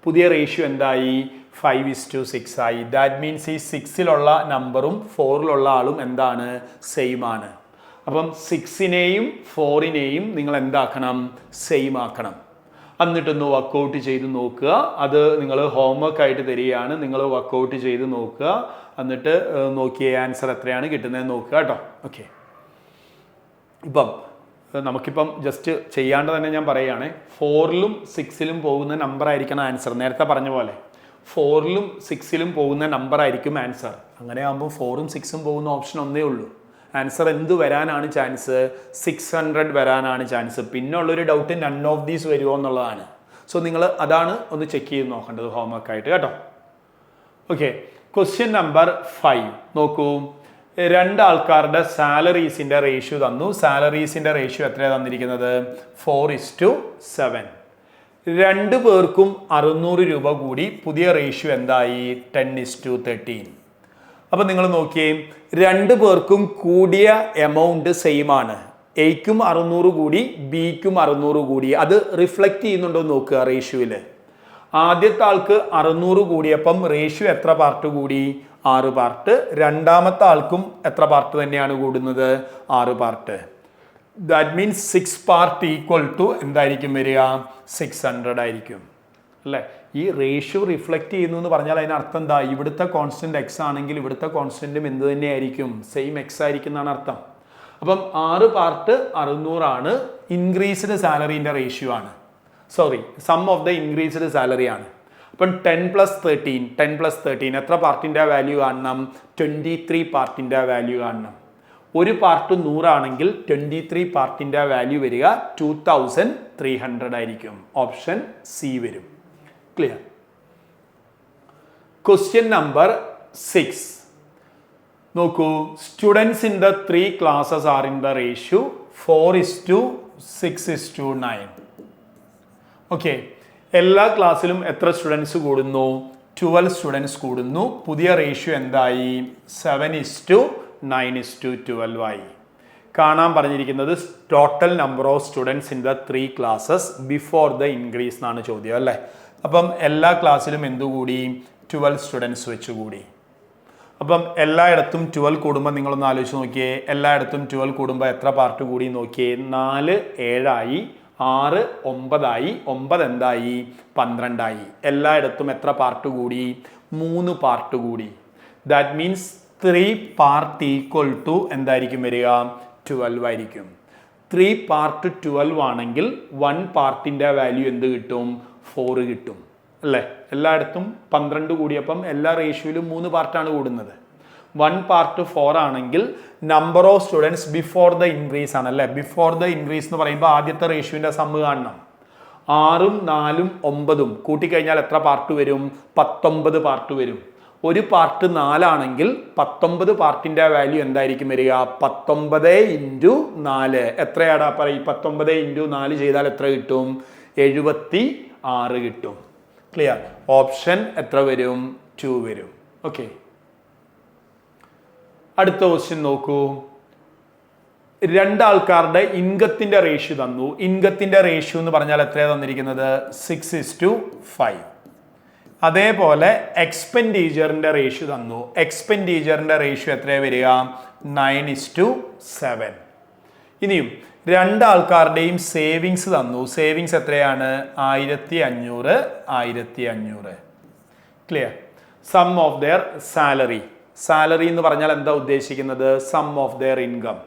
പുതിയ റേഷ്യോ എന്തായി? 5:6 ആയി. ദാറ്റ് മീൻസ് ഈ 6ലുള്ള നമ്പറും 4ലുള്ള ആളും എന്താണ്? സെയിം ആണ്. അപ്പം 6നെയും 4നെയും നിങ്ങൾ എന്താക്കണം? സെയിം ആക്കണം. എന്നിട്ടൊന്ന് വർക്കൗട്ട് ചെയ്ത് നോക്കുക. അത് നിങ്ങൾ ഹോംവർക്ക് ആയിട്ട് തരികയാണ്. നിങ്ങൾ വർക്കൗട്ട് ചെയ്ത് നോക്കുക. എന്നിട്ട് നോക്കിയ ആൻസർ എത്രയാണ് കിട്ടുന്നതെന്ന് നോക്കുക കേട്ടോ. ഓക്കെ, ഇപ്പം നമുക്കിപ്പം ജസ്റ്റ് ചെയ്യാണ്ട് തന്നെ ഞാൻ പറയുകയാണെ, 4ലും 6ലും പോകുന്ന നമ്പർ ആയിരിക്കണം ആൻസർ. നേരത്തെ പറഞ്ഞ പോലെ 4ലും 6ലും പോകുന്ന നമ്പർ ആയിരിക്കും ആൻസർ. അങ്ങനെ ആകുമ്പോൾ 4ഉം 6ഉം പോകുന്ന ഓപ്ഷൻ ഒന്നേ ഉള്ളൂ. ആൻസർ എന്ത് വരാനാണ് ചാൻസ്? 600 വരാനാണ് ചാൻസ്. പിന്നെ ഉള്ളൊരു ഡൗട്ട് നൺ ഓഫ് ദീസ് വരുമോ എന്നുള്ളതാണ്. സോ നിങ്ങൾ അതാണ് ഒന്ന് ചെക്ക് ചെയ്ത് നോക്കേണ്ടത് ഹോംവർക്ക് ആയിട്ട് കേട്ടോ. ഓക്കെ, ക്വസ്റ്റ്യൻ നമ്പർ 5 നോക്കൂ. 2 ആൾക്കാരുടെ സാലറീസിൻ്റെ റേഷ്യോ തന്നു. സാലറീസിൻ്റെ റേഷ്യോ എത്രയാണ് തന്നിരിക്കുന്നത്? 4:7. 2 പേർക്കും 600 രൂപ കൂടി. പുതിയ റേഷ്യോ എന്തായി? 10:13. അപ്പം നിങ്ങൾ നോക്കിയേ, 2 പേർക്കും കൂടിയ എമൗണ്ട് സെയിം ആണ്. എയ്ക്കും 600 കൂടി, ബിക്കും 600 കൂടി. അത് റിഫ്ലക്റ്റ് ചെയ്യുന്നുണ്ടോ നോക്കുക റേഷ്യോയിൽ. ആദ്യത്തെ ആൾക്ക് 600 കൂടിയപ്പം റേഷ്യോ എത്ര പാർട്ട് കൂടി? 6 പാർട്ട്. രണ്ടാമത്തെ ആൾക്കും എത്ര പാർട്ട് തന്നെയാണ് കൂടുന്നത്? 6 part. That means 6 part equal to എന്തായിരിക്കും വരിക? 600 ആയിരിക്കും അല്ലേ? ഈ റേഷ്യോ റിഫ്ലക്റ്റ് ചെയ്യുന്നു എന്ന് പറഞ്ഞാൽ അതിനർത്ഥം എന്താ? ഇവിടുത്തെ കോൺസ്റ്റന്റ് എക്സ് ആണെങ്കിൽ ഇവിടുത്തെ കോൺസ്റ്റന്റും എന്ത് തന്നെയായിരിക്കും? സെയിം എക്സ് ആയിരിക്കും എന്നാണ് അർത്ഥം. അപ്പം 6 പാർട്ട് 600 ആണ്. ഇൻക്രീസ്ഡ് സാലറീൻ്റെ റേഷ്യോ ആണ്. Sorry, sum of the increased salary ആണ്. അപ്പം 10+13 എത്ര പാർട്ടിൻ്റെ വാല്യൂ കാണണം? 23 പാർട്ടിൻ്റെ വാല്യൂ കാണണം. ഒരു പാർട്ട് 100 ആണെങ്കിൽ 23 പാർട്ടിൻ്റെ വാല്യൂ വരിക 2300 ആയിരിക്കും. ഓപ്ഷൻ സി വരും. ക്ലിയർ? ക്വസ്റ്റ്യൻ നമ്പർ 6 നോക്കൂ. Students in the 3 classes are in the ratio 4:6:9. Okay, എല്ലാ ക്ലാസ്സിലും എത്ര സ്റ്റുഡൻസ് കൂടുന്നു? 12 സ്റ്റുഡൻസ് കൂടുന്നു. പുതിയ റേഷ്യോ എന്തായി? 7:9:12 ആയി. കാണാൻ പറഞ്ഞിരിക്കുന്നത് total number of students in the 3 classes before the increase എന്നാണ് ചോദ്യം അല്ലേ? അപ്പം എല്ലാ ക്ലാസ്സിലും എന്തുകൂടി? 12 സ്റ്റുഡൻസ് വെച്ച് കൂടി. അപ്പം എല്ലായിടത്തും 12 കൂടുമ്പോൾ നിങ്ങളൊന്ന് ആലോചിച്ച് നോക്കിയേ. എല്ലായിടത്തും 12 കൂടുമ്പോൾ എത്ര പാർട്ട് കൂടി നോക്കിയേ? 4 7 6 9 9 എന്തായി? 12 ആയി. എല്ലായിടത്തും എത്ര പാർട്ട് കൂടി? 3 പാർട്ട് കൂടി. That means 3 part equal to എന്തായിരിക്കും വരിക? 12 ആയിരിക്കും. 3 പാർട്ട് 12 ആണെങ്കിൽ 1 പാർട്ടിൻ്റെ വാല്യൂ എന്ത് കിട്ടും? 4 കിട്ടും അല്ലേ? എല്ലായിടത്തും 12 കൂടിയപ്പം എല്ലാ റേഷ്യോയിലും 3 പാർട്ടാണ് കൂടുന്നത്. 1 പാർട്ട് 4 ആണെങ്കിൽ number of students before the increase ആണ് അല്ലേ? ബിഫോർ ദ ഇൻക്രീസ് എന്ന് പറയുമ്പോൾ ആദ്യത്തെ റേഷ്യോൻ്റെ സമ്മ് കാണണം. 6ഉം 4ഉം 9ഉം കൂട്ടിക്കഴിഞ്ഞാൽ എത്ര പാർട്ട് വരും? 19 പാർട്ട് വരും. ഒരു പാർട്ട് 4 ആണെങ്കിൽ 19 പാർട്ടിൻ്റെ വാല്യൂ എന്തായിരിക്കും വരിക? 19 × 4 എത്രയാടാ പറയും? 19 × 4 ചെയ്താൽ എത്ര കിട്ടും? 76 കിട്ടും. ക്ലിയർ? ഓപ്ഷൻ എത്ര വരും? 2 വരും. ഓക്കെ, അടുത്ത ക്വസ്റ്റ്യൻ നോക്കൂ. രണ്ടാൾക്കാരുടെ ഇൻകത്തിന്റെ റേഷ്യോ തന്നു. ഇൻകത്തിന്റെ റേഷ്യോ എന്ന് പറഞ്ഞാൽ എത്രയാണ് തന്നിരിക്കുന്നത്? 6:5. അതേപോലെ എക്സ്പെൻഡിച്ചറിന്റെ റേഷ്യോ തന്നു. എക്സ്പെൻഡിച്ചറിന്റെ റേഷ്യോ എത്രയാണ് വരിക? 9:7. ഇനിയും രണ്ടാൾക്കാരുടെയും സേവിങ്സ് തന്നു. സേവിങ്സ് എത്രയാണ്? 1500. Clear? Sum of their salary. Salary എന്ന് പറഞ്ഞാൽ എന്താ ഉദ്ദേശിക്കുന്നത്? സം ഓഫ് ദെയർ ഇൻകം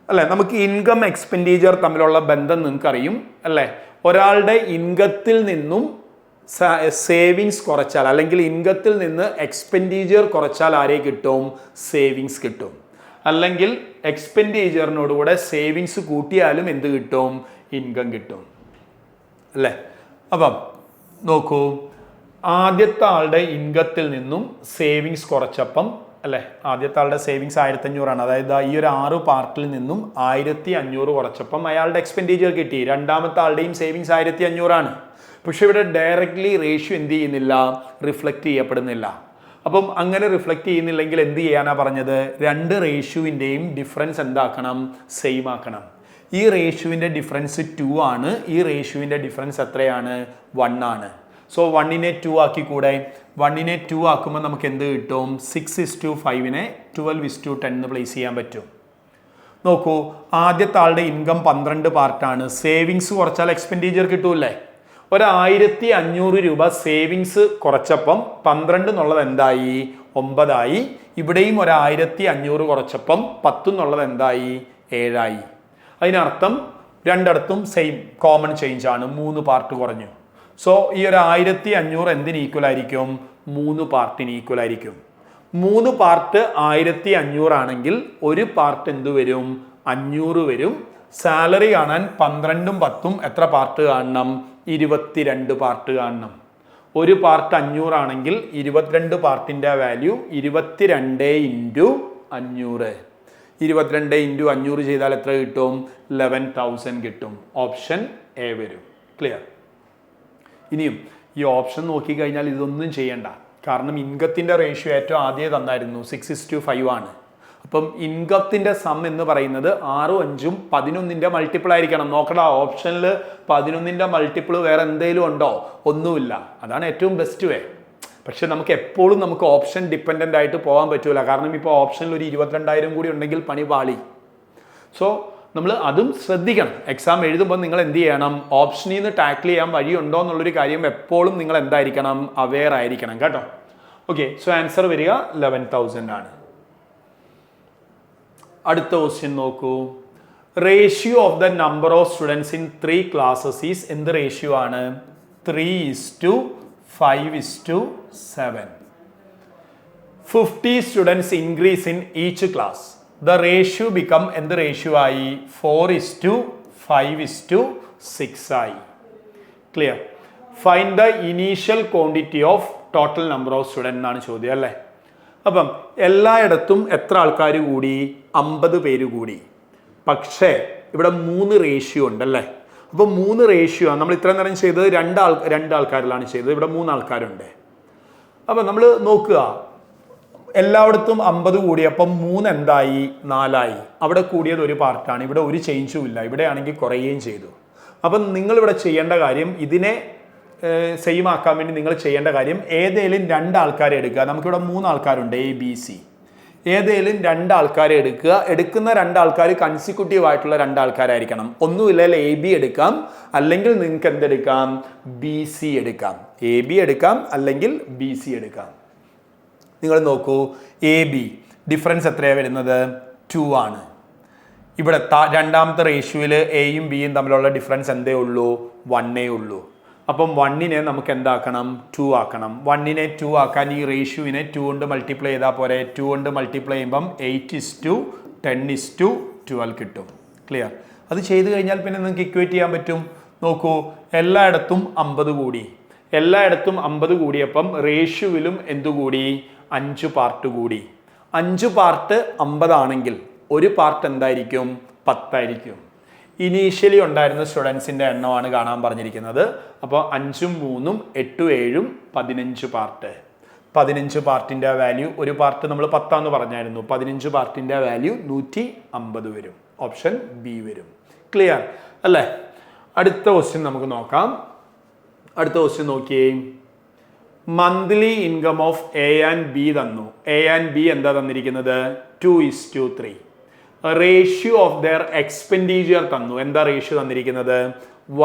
അല്ലേ? നമുക്ക് ഇൻകം എക്സ്പെൻഡിച്ചർ തമ്മിലുള്ള ബന്ധം നിങ്ങൾക്കറിയും അല്ലേ? ഒരാളുടെ ഇൻകത്തിൽ നിന്നും സേവിങ്സ് കുറച്ചാൽ അല്ലെങ്കിൽ ഇൻകത്തിൽ നിന്ന് എക്സ്പെൻഡിച്ചർ കുറച്ചാൽ ആരെ കിട്ടും? സേവിങ്സ് കിട്ടും. അല്ലെങ്കിൽ എക്സ്പെൻഡിച്ചറിനോടുകൂടെ സേവിങ്സ് കൂട്ടിയാലും എന്ത് കിട്ടും? ഇൻകം കിട്ടും അല്ലേ? അപ്പം നോക്കൂ, ആദ്യത്തെ ആളുടെ ഇൻകത്തിൽ നിന്നും സേവിങ്സ് കുറച്ചപ്പം അല്ലേ? ആദ്യത്തെ ആളുടെ സേവിങ്സ് 1500 അതായത് ഈ ഒരു 6 പാർട്ടിൽ നിന്നും 1500 കുറച്ചപ്പം അയാളുടെ എക്സ്പെൻഡിച്ചർ കിട്ടി. രണ്ടാമത്തെ ആളുടെയും സേവിങ്സ് 1500. പക്ഷെ ഇവിടെ ഡയറക്റ്റ്ലി റേഷ്യോ എന്ത് ചെയ്യുന്നില്ല? റിഫ്ലക്റ്റ് ചെയ്യപ്പെടുന്നില്ല. അപ്പം അങ്ങനെ റിഫ്ലക്റ്റ് ചെയ്യുന്നില്ലെങ്കിൽ എന്ത് ചെയ്യാനാ പറഞ്ഞത്? രണ്ട് റേഷ്യോവിൻ്റെയും ഡിഫറൻസ് എന്താക്കണം? സെയിം ആക്കണം. ഈ റേഷ്യോവിൻ്റെ ഡിഫറൻസ് 2 ആണ്. ഈ റേഷ്യോവിൻ്റെ ഡിഫറൻസ് എത്രയാണ്? 1 ആണ്. സോ 1നെ 2 ആക്കി കൂടെ? 1നെ 2 ആക്കുമ്പോൾ നമുക്ക് എന്ത് കിട്ടും? 6:5നെ 12:10 എന്ന് പ്ലേസ് ചെയ്യാൻ പറ്റും. നോക്കൂ, ആദ്യത്തെ ആളുടെ ഇൻകം 12 പാർട്ടാണ്. സേവിങ്സ് കുറച്ചാൽ എക്സ്പെൻഡിച്ചർ കിട്ടൂല്ലേ? 1500 രൂപ സേവിങ്സ് കുറച്ചപ്പം 12 എന്നുള്ളത് എന്തായി? 9 ആയി. ഇവിടെയും 1500 കുറച്ചപ്പം 10 എന്നുള്ളത് എന്തായി? 7 ആയി. അതിനർത്ഥം രണ്ടിടത്തും സെയിം കോമൺ ചേഞ്ച് ആണ്. 3 പാർട്ട് കുറഞ്ഞു. സോ ഈ 1500 എന്തിന് ഈക്വൽ ആയിരിക്കും? 3 പാർട്ടിന് ഈക്വൽ ആയിരിക്കും. 3 പാർട്ട് 1500 ആണെങ്കിൽ ഒരു പാർട്ട് എന്ത് വരും? 500 വരും. സാലറി കാണാൻ 12ഉം 10ഉം എത്ര പാർട്ട് കാണണം? 22 പാർട്ട് കാണണം. ഒരു പാർട്ട് 500 ആണെങ്കിൽ 22 പാർട്ടിൻ്റെ വാല്യൂ 22 × 500. 22 × 500 ചെയ്താൽ എത്ര കിട്ടും? 11,000 കിട്ടും. ഓപ്ഷൻ എ വരും. ക്ലിയർ? ഇനിയും ഈ ഓപ്ഷൻ നോക്കിക്കഴിഞ്ഞാൽ ഇതൊന്നും ചെയ്യണ്ട. കാരണം ഇൻകത്തിൻ്റെ റേഷ്യോ ഏറ്റവും ആദ്യം തന്നായിരുന്നു 6:5 ആണ്. അപ്പം ഇൻകത്തിൻ്റെ സം എന്ന് പറയുന്നത് 6ഉം 5ഉം 11ൻ്റെ മൾട്ടിപ്പിൾ ആയിരിക്കണം. നോക്കടാ, ഓപ്ഷനിൽ 11ൻ്റെ മൾട്ടിപ്പിൾ വേറെ എന്തെങ്കിലും ഉണ്ടോ? ഒന്നുമില്ല. അതാണ് ഏറ്റവും ബെസ്റ്റ് വേ. പക്ഷെ നമുക്ക് എപ്പോഴും നമുക്ക് ഓപ്ഷൻ ഡിപ്പെൻഡൻ്റ് ആയിട്ട് പോകാൻ പറ്റൂല. കാരണം ഇപ്പോൾ ഓപ്ഷനിൽ ഒരു 22,000 കൂടി ഉണ്ടെങ്കിൽ പണി പാളി. സോ നമ്മൾ അതും ശ്രദ്ധിക്കണം. എക്സാം എഴുതുമ്പോൾ നിങ്ങൾ എന്ത് ചെയ്യണം? ഓപ്ഷനിൽ നിന്ന് ടാക്കിൾ ചെയ്യാൻ വഴിയുണ്ടോ എന്നുള്ളൊരു കാര്യം എപ്പോഴും നിങ്ങൾ എന്തായിരിക്കണം? അവെയർ ആയിരിക്കണം കേട്ടോ. ഓക്കെ, സോ ആൻസർ വരിക 11,000 ആണ്. അടുത്ത ക്വസ്റ്റ്യൻ നോക്കൂ. Ratio of the number of students in 3 classes is എന്ത് റേഷ്യോ ആണ്? 3:5:7. 50 students increase in each class. The ratio become എന്ത് റേഷ്യോ ആയി? 4:5:6 ആയി. Clear? Find the initial quantity of total number of student എന്നാണ് ചോദ്യം അല്ലേ? അപ്പം എല്ലായിടത്തും എത്ര ആൾക്കാർ കൂടി? 50 പേര് കൂടി. പക്ഷേ ഇവിടെ 3 റേഷ്യോ ഉണ്ടല്ലേ? അപ്പോൾ 3 റേഷ്യോ നമ്മൾ ഇത്രയും നേരം ചെയ്തത് 2 ആൾക്കാരിലാണ് ചെയ്തത്. ഇവിടെ 3 ആൾക്കാരുണ്ട്. അപ്പം നമ്മൾ നോക്കുക, എല്ലായിടത്തും 50 കൂടിയപ്പം 3 എന്തായി? 4 ആയി. അവിടെ കൂടിയത് ഒരു പാർട്ടാണ്. ഇവിടെ ഒരു ചേഞ്ചും ഇല്ല. ഇവിടെ ആണെങ്കിൽ കുറയുകയും ചെയ്തു. അപ്പം നിങ്ങളിവിടെ ചെയ്യേണ്ട കാര്യം, ഇതിനെ സെയിം ആക്കാൻ വേണ്ടി നിങ്ങൾ ചെയ്യേണ്ട കാര്യം, ഏതെങ്കിലും 2 ആൾക്കാരെ എടുക്കുക. നമുക്കിവിടെ 3 ആൾക്കാരുണ്ട്, ABC. ഏതെങ്കിലും 2 ആൾക്കാരെ എടുക്കുക. എടുക്കുന്ന 2 ആൾക്കാർ കൺസിക്യൂട്ടീവ് ആയിട്ടുള്ള 2 ആൾക്കാരായിരിക്കണം. ഒന്നുമില്ലെങ്കിൽ AB എടുക്കാം, അല്ലെങ്കിൽ നിങ്ങൾക്ക് എന്തെടുക്കാം? BC എടുക്കാം. AB എടുക്കാം, അല്ലെങ്കിൽ BC എടുക്കാം. നിങ്ങൾ നോക്കൂ, AB ഡിഫറൻസ് എത്രയാണ് വരുന്നത്? 2 ആണ്. ഇവിടെ രണ്ടാമത്തെ റേഷ്യോയിൽ എയും ബിയും തമ്മിലുള്ള ഡിഫറൻസ് എന്തേ ഉള്ളൂ? 1 ഉള്ളൂ. അപ്പം 1നെ നമുക്ക് എന്താക്കണം? 2 ആക്കണം. 1നെ 2 ആക്കാൻ ഈ റേഷ്യോവിനെ 2 കൊണ്ട് മൾട്ടിപ്ലൈ ചെയ്താൽ പോരെ. 2 കൊണ്ട് മൾട്ടിപ്ലൈ ചെയ്യുമ്പം 8:10:12 കിട്ടും. ക്ലിയർ? അത് ചെയ്ത് കഴിഞ്ഞാൽ പിന്നെ നിങ്ങൾക്ക് ഇക്വേറ്റ് ചെയ്യാൻ പറ്റും. നോക്കൂ, എല്ലായിടത്തും 50 കൂടി. എല്ലായിടത്തും 50 കൂടിയപ്പം റേഷ്യോയിലും എന്തു കൂടി? 5 പാർട്ട് കൂടി. 5 പാർട്ട് 50 ആണെങ്കിൽ ഒരു പാർട്ട് എന്തായിരിക്കും? 10 ആയിരിക്കും. ഇനീഷ്യലി ഉണ്ടായിരുന്ന സ്റ്റുഡൻസിൻ്റെ എണ്ണമാണ് കാണാൻ പറഞ്ഞിരിക്കുന്നത്. അപ്പോൾ 5ഉം 3ഉം 8ഉം 7ഉം 15 പാർട്ട്. 15 പാർട്ടിൻ്റെ വാല്യൂ, ഒരു പാർട്ട് നമ്മൾ 10 പറഞ്ഞായിരുന്നു. 15 പാർട്ടിൻ്റെ വാല്യൂ 150 വരും. ഓപ്ഷൻ ബി വരും. ക്ലിയർ അല്ലേ? അടുത്ത ക്വസ്റ്റ്യൻ നമുക്ക് നോക്കാം. അടുത്ത ക്വസ്റ്റ്യൻ നോക്കിയേ. Monthly income of A and B തന്നു. എ ആൻഡ് ബി എന്താ തന്നിരിക്കുന്നത്? 2:3. റേഷ്യോ ഓഫ് ദെയർ എക്സ്പെൻഡിച്ചർ തന്നു. എന്താ റേഷ്യോ തന്നിരിക്കുന്നത്?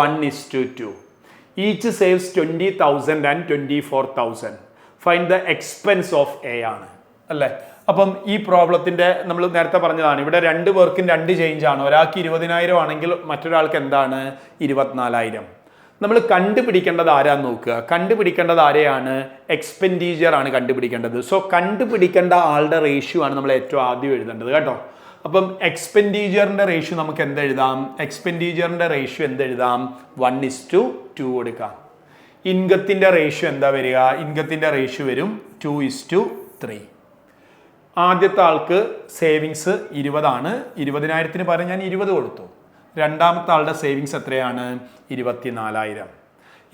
1:2. Each saves 20,000 and 24,000. Find the expense of A ആണ് അല്ലേ? അപ്പം ഈ പ്രോബ്ലത്തിന്റെ നമ്മൾ നേരത്തെ പറഞ്ഞതാണ്, ഇവിടെ 2 പേർക്കും 2 ചേഞ്ച് ആണ്. ഒരാൾക്ക് 20,000 ആണെങ്കിൽ മറ്റൊരാൾക്ക് എന്താണ്? 24,000. നമ്മൾ കണ്ടുപിടിക്കേണ്ടത് ആരാന്ന് നോക്കുക. കണ്ടുപിടിക്കേണ്ടത് ആരെയാണ്? എക്സ്പെൻഡിച്ചർ ആണ് കണ്ടുപിടിക്കേണ്ടത്. സോ കണ്ടുപിടിക്കേണ്ട ആളുടെ റേഷ്യോ ആണ് നമ്മൾ ഏറ്റവും ആദ്യം എഴുതേണ്ടത് കേട്ടോ. അപ്പം എക്സ്പെൻഡിച്ചറിന്റെ റേഷ്യോ നമുക്ക് എന്തെഴുതാം? എക്സ്പെൻഡിച്ചറിന്റെ റേഷ്യോ എന്തെഴുതാം? 1:2 കൊടുക്കാം. ഇൻകത്തിന്റെ റേഷ്യോ എന്താ വരിക? ഇൻകത്തിന്റെ റേഷ്യോ വരും 2:3. ആദ്യത്തെ ആൾക്ക് സേവിങ്സ് 20 ആണ്. 20,000 പകരം ഞാൻ 20 കൊടുത്തു. രണ്ടാമത്തെ ആളുടെ സേവിങ്സ് എത്രയാണ്? 24,000.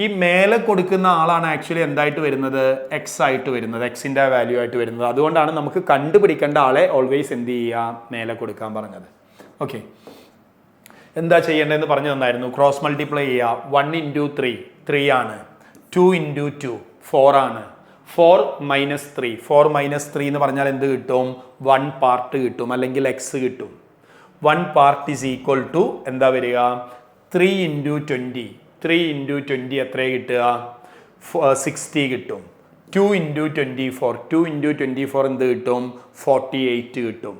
ഈ മേലെ കൊടുക്കുന്ന ആളാണ് ആക്ച്വലി എന്തായിട്ട് വരുന്നത്? എക്സ് ആയിട്ട് വരുന്നത്, എക്സിൻ്റെ വാല്യൂ ആയിട്ട് വരുന്നത്. അതുകൊണ്ടാണ് നമുക്ക് കണ്ടുപിടിക്കേണ്ട ആളെ ഓൾവേസ് എന്ത് ചെയ്യുക? മേലെ കൊടുക്കാൻ പറഞ്ഞത്. ഓക്കെ, എന്താ ചെയ്യേണ്ടതെന്ന് പറഞ്ഞു തന്നായിരുന്നു. ക്രോസ് മൾട്ടിപ്ലൈ ചെയ്യുക. 1 × 3 3 ആണ്. 2 × 2 4 ആണ്. 4 - 3 4 - 3 എന്ന് പറഞ്ഞാൽ എന്ത് കിട്ടും? 1 പാർട്ട് കിട്ടും, അല്ലെങ്കിൽ എക്സ് കിട്ടും. 1 പാർട്ട് ഈസ് ഈക്വൽ ടു എന്താ വരിക? 3 × 20. 3 × 20 എത്ര കിട്ടുക? 60 കിട്ടും. 2 × 24 2 × 24 എന്ത് കിട്ടും? 48 കിട്ടും.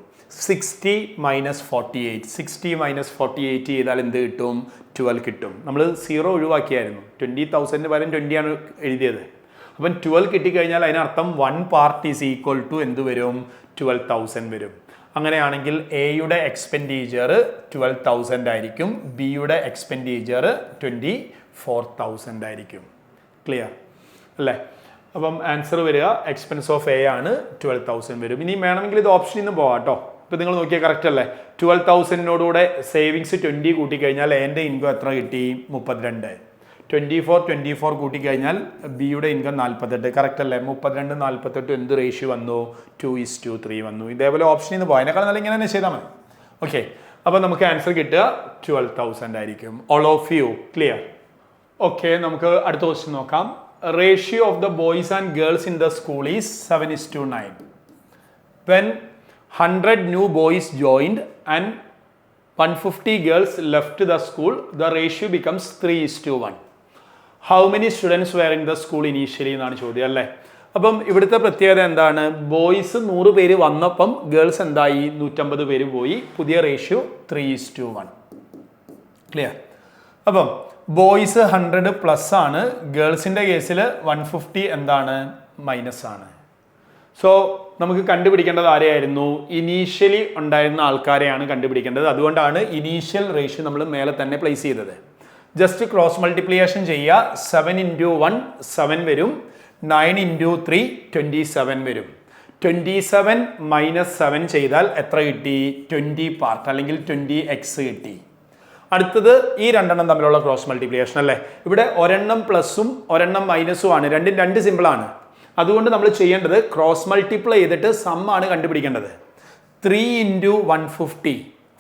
60 - 48 60 - 48 ചെയ്താൽ എന്ത് കിട്ടും? 12 കിട്ടും. നമ്മൾ 0 ഒഴിവാക്കിയായിരുന്നു. 20,000 പകരം 20 ആണ് എഴുതിയത്. അപ്പം 12 കിട്ടിക്കഴിഞ്ഞാൽ അതിനർത്ഥം 1 പാർട്ട് ഈസ് ഈക്വൽ ടു എന്ത് വരും? 12,000 വരും. അങ്ങനെയാണെങ്കിൽ എയുടെ എക്സ്പെൻഡിച്ചർ 12,000 ആയിരിക്കും, ബിയുടെ എക്സ്പെൻഡിച്ചർ 24,000 ആയിരിക്കും. ക്ലിയർ അല്ലേ? അപ്പം ആൻസർ വരിക എക്സ്പെൻസ് ഓഫ് എ ആണ് 12,000 വരും. ഇനി വേണമെങ്കിൽ ഇത് ഓപ്ഷനിൽ നിന്ന് പോകാം കേട്ടോ. ഇപ്പം നിങ്ങൾ നോക്കിയാൽ കറക്റ്റ് അല്ലേ? 12,000-നോടുകൂടെ സേവിങ്സ് 20 കൂട്ടിക്കഴിഞ്ഞാൽ എൻ്റെ ഇൻകം എത്ര കിട്ടി? 32. 24 കൂട്ടിക്കഴിഞ്ഞാൽ ബിയുടെ ഇൻകം 48. കറക്റ്റ് അല്ലേ? 32 48 എന്ത് റേഷ്യോ വന്നു? 2:3 വന്നു. ഇതേപോലെ ഓപ്ഷനിൽ നിന്ന് പോകാം. അതിനേക്കാൾ നല്ല ഇങ്ങനെ തന്നെ ചെയ്താൽ മതി. ഓക്കെ, അപ്പോൾ നമുക്ക് ആൻസർ കിട്ടുക 12,000 ആയിരിക്കും. All of you clear? Okay, നമുക്ക് അടുത്ത ക്വസ്റ്റ്യൻ നോക്കാം. Ratio of the boys and girls in the school is 7:9. When 100 new boys joined and 150 girls left the school, the ratio becomes 3:1. How many students were in the school initially എന്നാണ് ചോദ്യം അല്ലേ? അപ്പം ഇവിടുത്തെ പ്രത്യേകത എന്താണ്? Boys 100 പേര് വന്നപ്പം girls എന്തായി? 150 പേര് പോയി. പുതിയ റേഷ്യോ 3:1. ക്ലിയർ? അപ്പം ബോയ്സ് 100+ ആണ്. ഗേൾസിൻ്റെ കേസിൽ 150 എന്താണ്? മൈനസ് ആണ്. സോ നമുക്ക് കണ്ടുപിടിക്കേണ്ടത് ആരെയായിരുന്നു? ഇനീഷ്യലി ഉണ്ടായിരുന്ന ആൾക്കാരെയാണ് കണ്ടുപിടിക്കേണ്ടത്. അതുകൊണ്ടാണ് ഇനീഷ്യൽ റേഷ്യോ നമ്മൾ മേലെ തന്നെ പ്ലേസ് ചെയ്തത്. ജസ്റ്റ് ക്രോസ് മൾട്ടിപ്ലിക്കേഷൻ ചെയ്യുക. 7 × 1 7 വരും. 9 × 3 27 വരും. 27 - 7 ചെയ്താൽ എത്ര കിട്ടി? 20 പാർട്ട്, അല്ലെങ്കിൽ 20x കിട്ടി. അടുത്തത് ഈ രണ്ടെണ്ണം തമ്മിലുള്ള ക്രോസ് മൾട്ടിപ്ലിക്കേഷൻ അല്ലേ? ഇവിടെ ഒരെണ്ണം പ്ലസും ഒരെണ്ണം മൈനസും ആണ്. രണ്ടും 2 സിമ്പിളാണ്. അതുകൊണ്ട് നമ്മൾ ചെയ്യേണ്ടത് ക്രോസ് മൾട്ടിപ്ലൈ ചെയ്തിട്ട് സം ആണ് കണ്ടുപിടിക്കേണ്ടത്. 3 × 150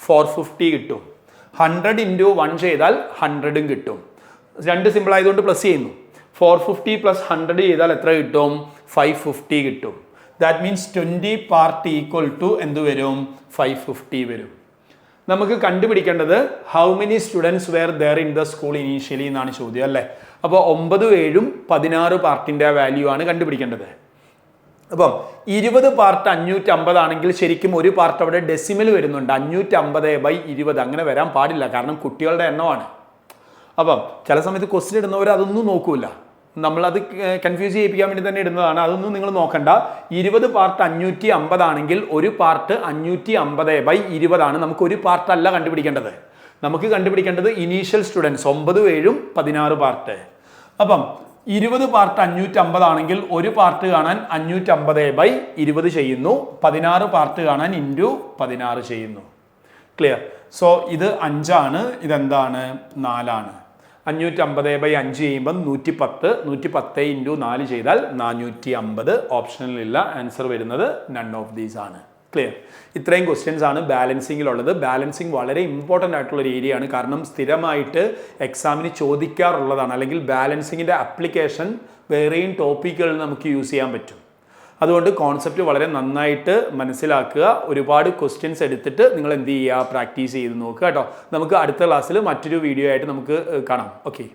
450 കിട്ടും. 100 × 1 ചെയ്താൽ 100 കിട്ടും. 2 സിമ്പിൾ ആയതുകൊണ്ട് പ്ലസ് ചെയ്യുന്നു. 450 + 100 ചെയ്താൽ എത്ര കിട്ടും? 550 കിട്ടും. That means 20 part equal to എന്ത് വരും? 550 വരും. നമുക്ക് കണ്ടുപിടിക്കേണ്ടത് how many students were there in the school initially എന്നാണ് ചോദ്യം അല്ലേ? അപ്പോൾ 9 7 16 പാർട്ടിൻ്റെ വാല്യൂ ആണ് കണ്ടുപിടിക്കേണ്ടത്. അപ്പം 20 പാർട്ട് 550 ആണെങ്കിൽ ശരിക്കും ഒരു പാർട്ട് അവിടെ ഡെസിമൽ വരുന്നുണ്ട്. 550/20 അങ്ങനെ വരാൻ പാടില്ല, കാരണം കുട്ടികളുടെ എണ്ണമാണ്. അപ്പം ചില സമയത്ത് ക്വസ്റ്റ്യൻ ഇടുന്നവർ അതൊന്നും നോക്കൂല, നമ്മളത് കൺഫ്യൂസ് ചെയ്യിപ്പിക്കാൻ വേണ്ടി തന്നെ ഇടുന്നതാണ്. അതൊന്നും നിങ്ങൾ നോക്കണ്ട. 20 പാർട്ട് 550 ആണെങ്കിൽ ഒരു പാർട്ട് 550/20 ആണ്. നമുക്ക് ഒരു പാർട്ട് അല്ല കണ്ടുപിടിക്കേണ്ടത്, നമുക്ക് കണ്ടുപിടിക്കേണ്ടത് ഇനീഷ്യൽ സ്റ്റുഡൻസ് 9, 7, 16 പാർട്ട്. അപ്പം 20 പാർട്ട് 550 ആണെങ്കിൽ ഒരു പാർട്ട് കാണാൻ 550/20 ചെയ്യുന്നു, 16 പാർട്ട് കാണാൻ ഇൻറ്റു 16 ചെയ്യുന്നു. ക്ലിയർ? സോ ഇത് 5 ആണ്, ഇതെന്താണ് 4 ആണ്. 550/5 ചെയ്യുമ്പം 110, 110 ഇൻറ്റു 4 ചെയ്താൽ 450. ഓപ്ഷനിലില്ല, ആൻസർ വരുന്നത് നൺ ഓഫ് ദീസ് ആണ്. ക്ലിയർ? ഇത്രയും ക്വസ്റ്റ്യൻസ് ആണ് ബാലൻസിങ്ങിലുള്ളത്. ബാലൻസിങ് വളരെ ഇമ്പോർട്ടൻ്റ് ആയിട്ടുള്ള ഒരു ഏരിയ ആണ്, കാരണം സ്ഥിരമായിട്ട് എക്സാമിന് ചോദിക്കാറുള്ളതാണ്. അല്ലെങ്കിൽ ബാലൻസിങ്ങിൻ്റെ ആപ്ലിക്കേഷൻ വേറെയും ടോപ്പിക്കുകളിൽ നമുക്ക് യൂസ് ചെയ്യാൻ പറ്റും. അതുകൊണ്ട് കോൺസെപ്റ്റ് വളരെ നന്നായിട്ട് മനസ്സിലാക്കുക. ഒരുപാട് ക്വസ്റ്റ്യൻസ് എടുത്തിട്ട് നിങ്ങൾ എന്ത് ചെയ്യുക, പ്രാക്ടീസ് ചെയ്ത് നോക്കുക കേട്ടോ. നമുക്ക് അടുത്ത ക്ലാസ്സിൽ മറ്റൊരു വീഡിയോ ആയിട്ട് നമുക്ക് കാണാം. ഓക്കെ.